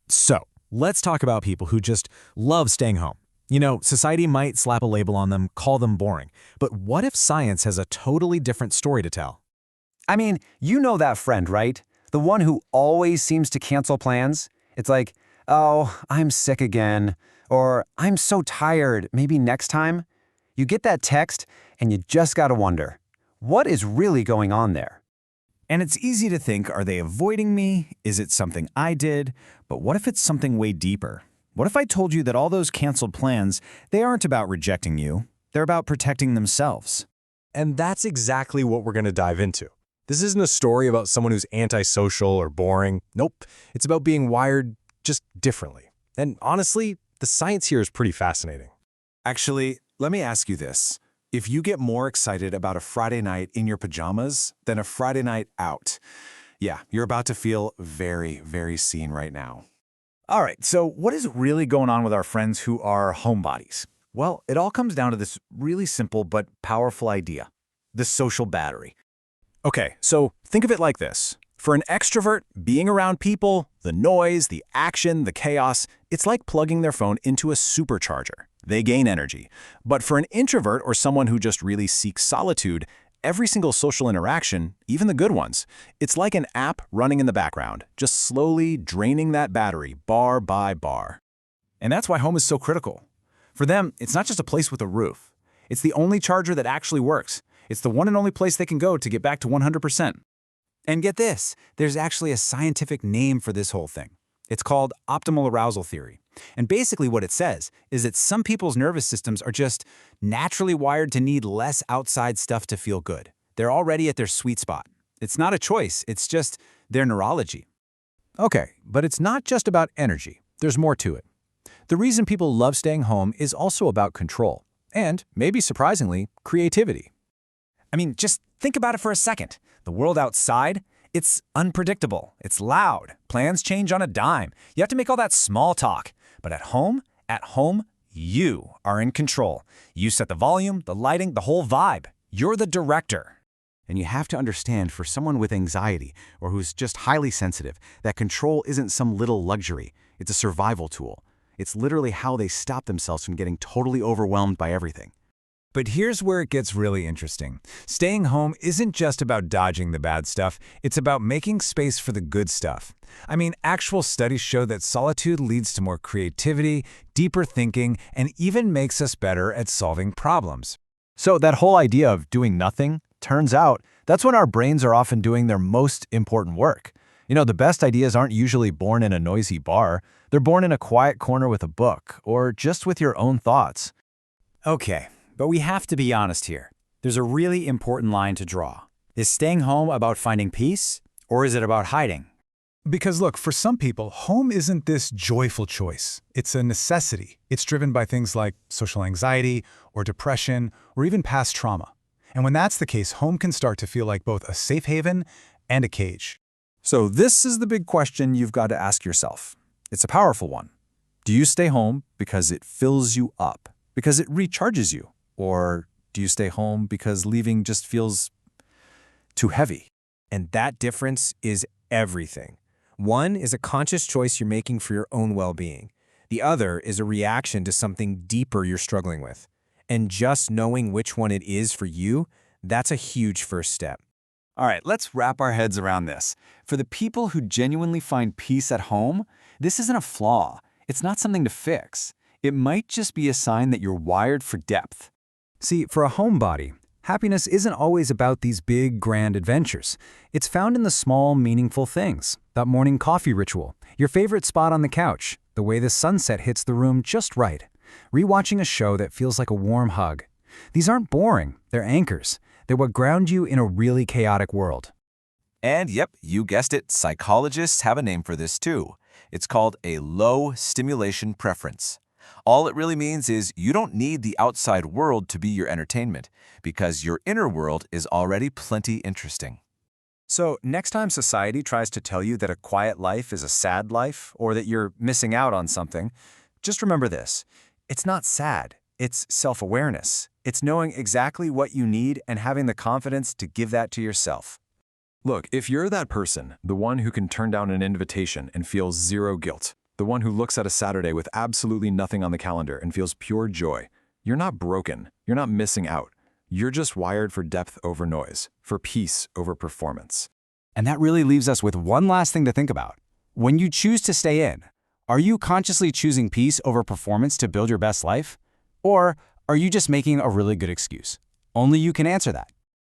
So, let's talk about people who just love staying home. Society might slap a label on them, call them boring. But what if science has a totally different story to tell? I mean, you know that friend, right? The one who always seems to cancel plans. It's like, oh, I'm sick again. Or I'm so tired, maybe next time. You get that text and you just gotta wonder, what is really going on there? And it's easy to think, are they avoiding me? Is it something I did? But what if it's something way deeper? What if I told you that all those canceled plans, they aren't about rejecting you, they're about protecting themselves? And that's exactly what we're going to dive into. This isn't a story about someone who's antisocial or boring. Nope. It's about being wired just differently. And honestly, the science here is pretty fascinating. Actually, let me ask you this. If you get more excited about a Friday night in your pajamas than a Friday night out, yeah, you're about to feel very, very seen right now. All right, so what is really going on with our friends who are homebodies? Well, it all comes down to this really simple but powerful idea, the social battery. Okay, so think of it like this. For an extrovert, being around people, the noise, the action, the chaos, it's like plugging their phone into a supercharger. They gain energy. But for an introvert or someone who just really seeks solitude, every single social interaction, even the good ones, it's like an app running in the background, just slowly draining that battery bar by bar. And that's why home is so critical. For them, it's not just a place with a roof. It's the only charger that actually works. It's the one and only place they can go to get back to 100%. And get this, there's actually a scientific name for this whole thing. It's called optimal arousal theory. And basically what it says is that some people's nervous systems are just naturally wired to need less outside stuff to feel good. They're already at their sweet spot. It's not a choice, it's just their neurology. Okay, but it's not just about energy. There's more to it. The reason people love staying home is also about control. And, maybe surprisingly, creativity. I mean, just think about it for a second. The world outside, it's unpredictable. It's loud. Plans change on a dime. You have to make all that small talk. But at home, you are in control. You set the volume, the lighting, the whole vibe. You're the director. And you have to understand, for someone with anxiety or who's just highly sensitive, that control isn't some little luxury. It's a survival tool. It's literally how they stop themselves from getting totally overwhelmed by everything. But here's where it gets really interesting. Staying home isn't just about dodging the bad stuff, it's about making space for the good stuff. I mean, actual studies show that solitude leads to more creativity, deeper thinking, and even makes us better at solving problems. So that whole idea of doing nothing, turns out, that's when our brains are often doing their most important work. The best ideas aren't usually born in a noisy bar. They're born in a quiet corner with a book, or just with your own thoughts. Okay. But we have to be honest here. There's a really important line to draw. Is staying home about finding peace, or is it about hiding? Because look, for some people, home isn't this joyful choice. It's a necessity. It's driven by things like social anxiety, or depression, or even past trauma. And when that's the case, home can start to feel like both a safe haven and a cage. So this is the big question you've got to ask yourself. It's a powerful one. Do you stay home because it fills you up, because it recharges you? Or do you stay home because leaving just feels too heavy? And that difference is everything. One is a conscious choice you're making for your own well-being. The other is a reaction to something deeper you're struggling with. And just knowing which one it is for you, that's a huge first step. All right, let's wrap our heads around this. For the people who genuinely find peace at home, this isn't a flaw. It's not something to fix. It might just be a sign that you're wired for depth. See, for a homebody, happiness isn't always about these big, grand adventures. It's found in the small, meaningful things. That morning coffee ritual, your favorite spot on the couch, the way the sunset hits the room just right, rewatching a show that feels like a warm hug. These aren't boring, they're anchors. They're what ground you in a really chaotic world. And yep, you guessed it, psychologists have a name for this too. It's called a low stimulation preference. All it really means is you don't need the outside world to be your entertainment, because your inner world is already plenty interesting. So next time society tries to tell you that a quiet life is a sad life, or that you're missing out on something, just remember this. It's not sad. It's self-awareness. It's knowing exactly what you need and having the confidence to give that to yourself. Look, if you're that person, the one who can turn down an invitation and feels zero guilt, The one who looks at a Saturday with absolutely nothing on the calendar and feels pure joy. You're not broken. You're not missing out. You're just wired for depth over noise, for peace over performance. And that really leaves us with one last thing to think about. When you choose to stay in, are you consciously choosing peace over performance to build your best life? Or are you just making a really good excuse? Only you can answer that.